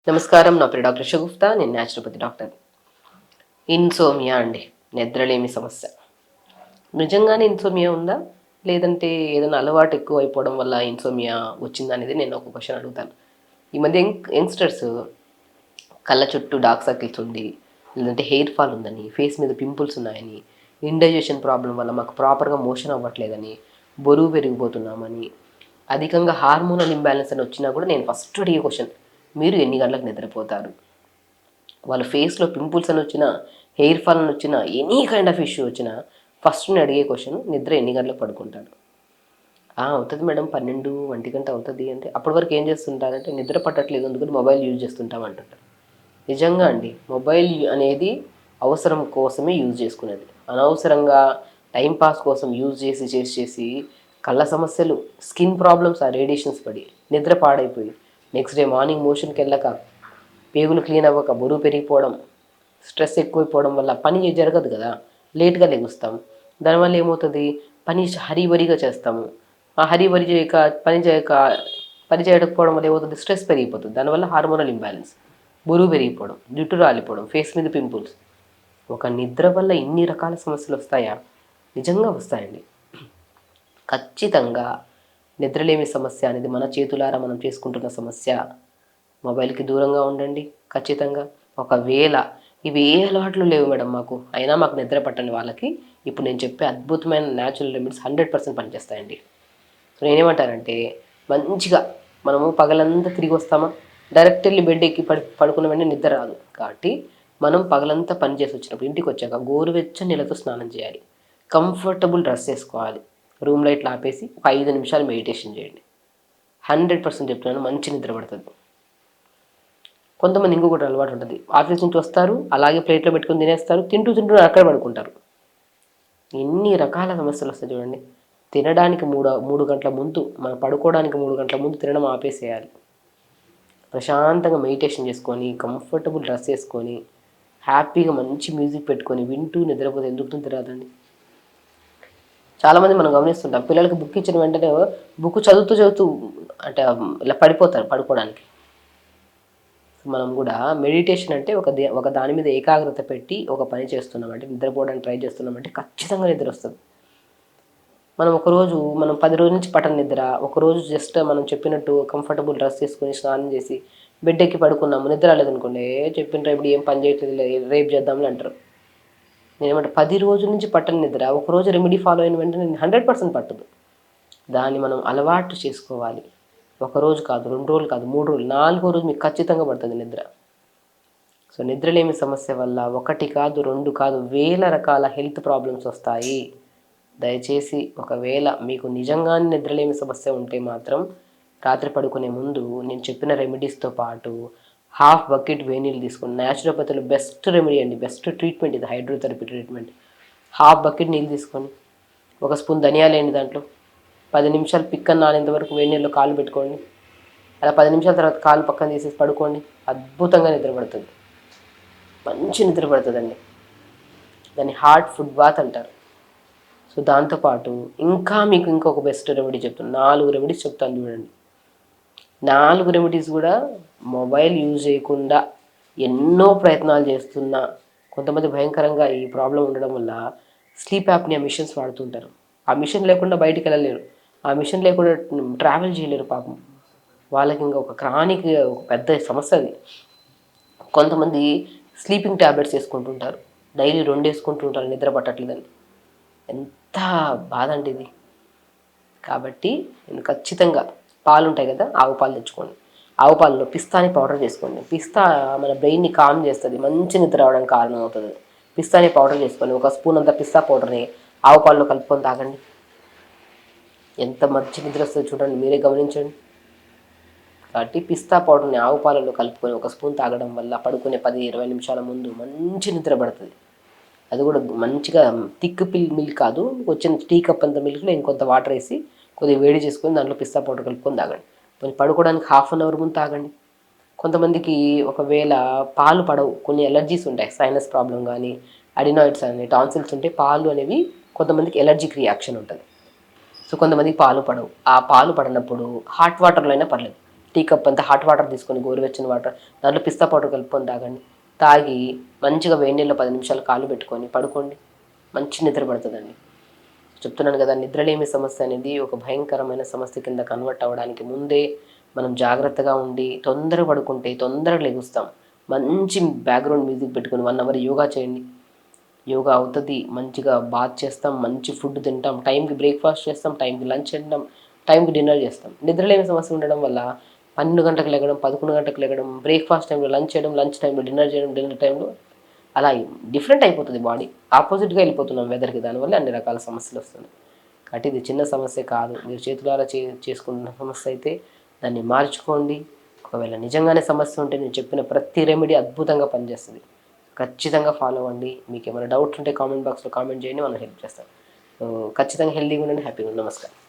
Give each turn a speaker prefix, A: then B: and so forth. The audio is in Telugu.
A: నమస్కారం. నా పేరు డాక్టర్ షగుఫ్తా. నేను న్యాచురోపతి డాక్టర్. ఇన్సోమియా అండి. నిద్రలేమి సమస్య. నిజంగానే ఇన్సోమియా ఉందా? లేదంటే ఏదైనా అలవాటు ఎక్కువైపోవడం వల్ల ఇన్సోమియా వచ్చిందనేది నేను ఒక క్వెషన్ అడుగుతాను. ఈ మధ్య యంగ్‌స్టర్స్ కళ్ళ చుట్టూ డార్క్ సర్కిల్స్ ఉండి, లేదంటే హెయిర్ ఫాల్ ఉందని, ఫేస్ మీద పింపుల్స్ ఉన్నాయని, ఇండైజెషన్ ప్రాబ్లమ్ వల్ల మాకు ప్రాపర్‌గా మోషన్ అవ్వట్లేదని, బరువు పెరిగిపోతున్నామని, అధికంగా హార్మోనల్ ఇంబాలెన్స్ అని వచ్చినా కూడా నేను ఫస్ట్ అడిగే క్వెషన్, మీరు ఎన్ని గంటలకు నిద్రపోతారు? వాళ్ళ ఫేస్‌లో పింపుల్స్ అని వచ్చినా, హెయిర్ ఫాల్ అని వచ్చినా, ఎనీ కైండ్ ఆఫ్ ఇష్యూ వచ్చినా ఫస్ట్ నేను అడిగే క్వెషన్, నిద్ర ఎన్ని గంటలకు పడుకుంటారు? అవుతది మేడం 12, 1 అవుతది అంటే, అప్పటి వరకు ఏం చేస్తుంటారంటే నిద్ర పట్టట్లేదు అందుకని మొబైల్ యూజ్ చేస్తుంటాం అంటుంటారు. నిజంగా అండి. మొబైల్ అనేది అవసరం కోసమే యూజ్ చేసుకునేది. అనవసరంగా టైమ్ పాస్ కోసం యూజ్ చేసి కళ్ళ సమస్యలు, స్కిన్ ప్రాబ్లమ్స్ ఆ రేడియేషన్స్ పడి, నిద్ర పాడైపోయి, నెక్స్ట్ డే మార్నింగ్ మోషన్‌కెళ్ళక, పేగులు క్లీన్ అవ్వక, బరువు పెరిగిపోవడం, స్ట్రెస్ ఎక్కువైపోవడం వల్ల పని జరగదు కదా! లేట్‌గా లెగుస్తాం. దానివల్ల ఏమవుతది, పని హరీబరీగా చేస్తాము. ఆ హరీబరీ చేయక, పని చేయక, పని చేయకపోవడం వల్ల ఏమవుతది, స్ట్రెస్ పెరిగిపోతుంది. దానివల్ల హార్మోనల్ ఇంబాలెన్స్, బరువు పెరిగిపోవడం, జుట్టు రాలిపోవడం, ఫేస్ మీద పింపుల్స్. ఒక నిద్ర వల్ల ఇన్ని రకాల సమస్యలొస్తాయా? నిజంగా వస్తాయండి. ఖచ్చితంగా నిద్రలేమి సమస్య అనేది మన చేతులారా మనం చేసుకుంటున్న సమస్య. మొబైల్‌కి దూరంగా ఉండండి ఖచ్చితంగా. ఒకవేళ ఇవి ఏ అలవాట్లు లేవు మేడం మాకు, అయినా మాకు నిద్ర పట్టని వాళ్ళకి ఇప్పుడు నేను చెప్పే అద్భుతమైన న్యాచురల్ రెమెడీస్ 100% పనిచేస్తాయండి. సో నేనేమంటానంటే, మంచిగా మనము పగలంతా తిరిగొస్తామా, డైరెక్ట్ ఎళ్లి బెడ్ ఎక్కి పడుకున్న వెంటనే నిద్ర రాదు. కాబట్టి మనం పగలంతా పని చేసొచ్చినప్పుడు ఇంటికొచ్చాక గోరువెచ్చని నీళ్ళతో స్నానం చేయాలి. కంఫర్టబుల్ డ్రెస్ ఏసుకోవాలి. రూమ్ లైట్లు ఆపేసి ఒక 5 నిమిషాలు మెడిటేషన్ చేయండి. 100% చెప్తున్నాను, మంచి నిద్ర పడతది. కొంతమంది ఇంకొకటి అలవాటు ఉంటది. ఆఫీస్ నుంచి వస్తారు, అలాగే ప్లేట్‌లో పెట్టుకొని తినేస్తారు. తింటూ అక్కడే పడుకుంటారు. ఎన్ని రకాల సమస్యలొస్తాయి చూడండి. తినడానికి 3 గంటల ముందు, మనం పడుకోవడానికి 3 గంటల ముందు తినడం ఆపేసేయాలి. ప్రశాంతంగా మెడిటేషన్ చేసుకొని, కంఫర్టబుల్ డ్రెస్ ఏసుకొని, హ్యాపీగా మంచి మ్యూజిక్ పెట్టుకొని వింటూ నిద్రపోతే ఎందుకు నిద్ర రాదండి? చాలామంది మనం గమనిస్తుంటాం. పిల్లలకి బుక్ ఇచ్చిన వెంటనే బుక్ చదువుతూ అంటే ఇలా పడిపోతారు పడుకోవడానికి. మనం కూడా మెడిటేషన్ అంటే ఒక దాని మీద ఏకాగ్రత పెట్టి ఒక పని చేస్తున్నామంటే, నిద్రపోవడానికి ట్రై చేస్తున్నామంటే ఖచ్చితంగా నిద్రొస్తది. మనం 10 రోజుల నుంచి పట్టని నిద్ర, ఒకరోజు జస్ట్ మనం చెప్పినట్టు కంఫర్టబుల్ డ్రెస్ ఏసుకొని, స్నానం చేసి, బెడ్ ఎక్కి పడుకున్నాము. నిద్ర రాలేదనుకోండి, చెప్పిండ్రా ఇప్పుడు ఏం పని చేయట్లేదులే రేపు చేద్దాంలే అంటారు. నేనేమంటా, 10 రోజుల నుంచి పట్టని నిద్ర, ఒకరోజు రెమెడీ ఫాలో అయిన వెంటనే 100% పట్టదు. దాన్ని మనం అలవాటు చేసుకోవాలి. ఒకరోజు కాదు, 2 రోజులు కాదు, 3 రోజులు, 4 రోజు మీకు ఖచ్చితంగా పడుతుంది నిద్ర. సో నిద్రలేమి సమస్య వల్ల 1 కాదు, 2 కాదు, వేల రకాల హెల్త్ ప్రాబ్లమ్స్ వస్తాయి. దయచేసి ఒకవేళ మీకు నిజంగానే నిద్రలేమి సమస్య ఉంటే మాత్రం రాత్రి పడుకునే ముందు నేను చెప్పిన రెమెడీస్‌తో పాటు హాఫ్ బకెట్ వేడి నీళ్ళు తీసుకోండి. న్యాచురోపతిలో బెస్ట్ రెమెడీ అండి. బెస్ట్ ట్రీట్మెంట్ ఇది, హైడ్రోథెరపీ ట్రీట్మెంట్. హాఫ్ బకెట్ నీళ్ళు తీసుకోండి. ఒక స్పూన్ ధనియాలేయండి దాంట్లో. 10 నిమిషాలు పిక్కన నానేంత వరకు వేడి నీళ్ళలో కాళ్ళు పెట్టుకోండి. అలా 10 నిమిషాల తర్వాత కాళ్ళు పక్కన తీసేసి పడుకోండి. అద్భుతంగా నిద్ర పడుతుంది. మంచి నిద్ర పడుతుందండి. దాన్ని హార్ట్ ఫుడ్ బాత్ అంటారు. సో దాంతోపాటు ఇంకా మీకు ఇంకొక బెస్ట్ రెమెడీ చెప్తాను. 4 రెమెడీస్ చెప్తాను చూడండి. 4 రెమెడీస్ కూడా మొబైల్ యూజ్ చేయకుండా ఎన్నో ప్రయత్నాలు చేస్తున్నా, కొంతమంది భయంకరంగా ఈ ప్రాబ్లం ఉండడం వల్ల స్లీప్ యాప్నియా మిషన్స్ వాడుతుంటారు. ఆ మిషన్ లేకుండా బయటికి వెళ్ళలేరు. ఆ మిషన్ లేకుండా ట్రావెల్ చేయలేరు పాపం. వాళ్ళకి ఇంకా ఒక క్రానిక్ ఒక పెద్ద సమస్య అది. కొంతమంది స్లీపింగ్ ట్యాబ్లెట్స్ వేసుకుంటుంటారు. డైలీ 2 వేసుకుంటూ ఉంటారు నిద్ర పట్టట్లేదని. ఎంత బాధ అండి ఇది. కాబట్టి నేను ఖచ్చితంగా పాలుంటాయి కదా, ఆవు పాలు తెచ్చుకోండి. ఆవు పాలలో పిస్తాని పౌడర్ చేసుకోండి. పిస్తా మన బ్రెయిన్ని కామ్ చేస్తుంది, మంచి నిద్ర రావడానికి కారణం అవుతుంది. పిస్తాని పౌడర్ చేసుకొని ఒక స్పూన్ అంత పిస్తా పౌడర్ని ఆవు పాలలో కలుపుకొని తాగండి. ఎంత మంచి నిద్ర వస్తుందో చూడండి, మీరే గమనించండి. కాబట్టి పిస్తా పౌడర్ని ఆవు పాలలో కలుపుకొని ఒక స్పూన్ తాగడం వల్ల పడుకునే 10-20 నిమిషాల ముందు మంచి నిద్ర పడుతుంది. అది కూడా మంచిగా థిక్ మిల్క్ కాదు, వచ్చిన టీ కప్ అంత మిల్క్లో ఇంకొంత వాటర్ వేసి కొద్దిగా వేడి చేసుకొని దాంట్లో పిస్తా పౌడర్ కలుపుకొని తాగండి. కొంచెం పడుకోవడానికి హాఫ్ అన్ అవర్ ముందు తాగండి. కొంతమందికి ఒకవేళ పాలు పడవు, కొన్ని ఎలర్జీస్ ఉంటాయి, సైనస్ ప్రాబ్లం కానీ, అడినాయిడ్స్ అని, టాన్సిల్స్ ఉంటే పాలు అనేవి కొంతమందికి ఎలర్జిక్ రియాక్షన్ ఉంటుంది. సో కొంతమందికి పాలు పడవు. ఆ పాలు పడినప్పుడు హాట్ వాటర్లో అయినా పర్లేదు, టీ కప్ అంతా హాట్ వాటర్ తీసుకొని గోరువెచ్చని వాటర్ దాంట్లో పిస్తా పౌడర్ కలుపుకొని తాగండి. తాగి మంచిగా వేడి నీళ్ళలో 10 నిమిషాలు కాళ్ళు పెట్టుకొని పడుకోండి. మంచి నిద్ర పడుతుందండి. చెప్తున్నాను కదా, నిద్రలేమి సమస్య అనేది ఒక భయంకరమైన సమస్య కింద కన్వర్ట్ అవ్వడానికి ముందే మనం జాగ్రత్తగా ఉండి తొందరగా పడుకుంటే తొందరగా లెగుస్తాం. మంచి బ్యాక్గ్రౌండ్ మ్యూజిక్ పెట్టుకొని 1 అవర్ యోగా చేయండి. యోగా అవుతుంది. మంచిగా బాత్ చేస్తాం, మంచి ఫుడ్ తింటాం, టైంకి బ్రేక్ఫాస్ట్ చేస్తాం, టైంకి లంచ్ తింటాం, టైంకి డిన్నర్ చేస్తాం. నిద్రలేని సమస్య ఉండడం వల్ల 12 గంటలకు లెగడం, 11 గంటలకు లెగడం, బ్రేక్ఫాస్ట్ టైంలో లంచ్ చేయడం, లంచ్ టైంలో డిన్నర్ చేయడం, డిన్నర్ టైంలో అలా డిఫరెంట్ అయిపోతుంది బాడీ. ఆపోజిట్గా వెళ్ళిపోతున్నాం వెదర్కి. దానివల్ల అన్ని రకాల సమస్యలు వస్తున్నాయి. కాబట్టి ఇది చిన్న సమస్య కాదు. మీరు చేతులారా చేసుకున్న సమస్య అయితే దాన్ని మార్చుకోండి. ఒకవేళ నిజంగానే సమస్య ఉంటే నేను చెప్పిన ప్రతి రెమెడీ అద్భుతంగా పనిచేస్తుంది. ఖచ్చితంగా ఫాలో అవ్వండి. మీకు ఏమైనా డౌట్స్ ఉంటే కామెంట్ బాక్స్లో కామెంట్ చేయండి, మనం హెల్ప్ చేస్తాం. ఖచ్చితంగా హెల్తీగా ఉండండి, హ్యాపీగా ఉండండి. నమస్కారం.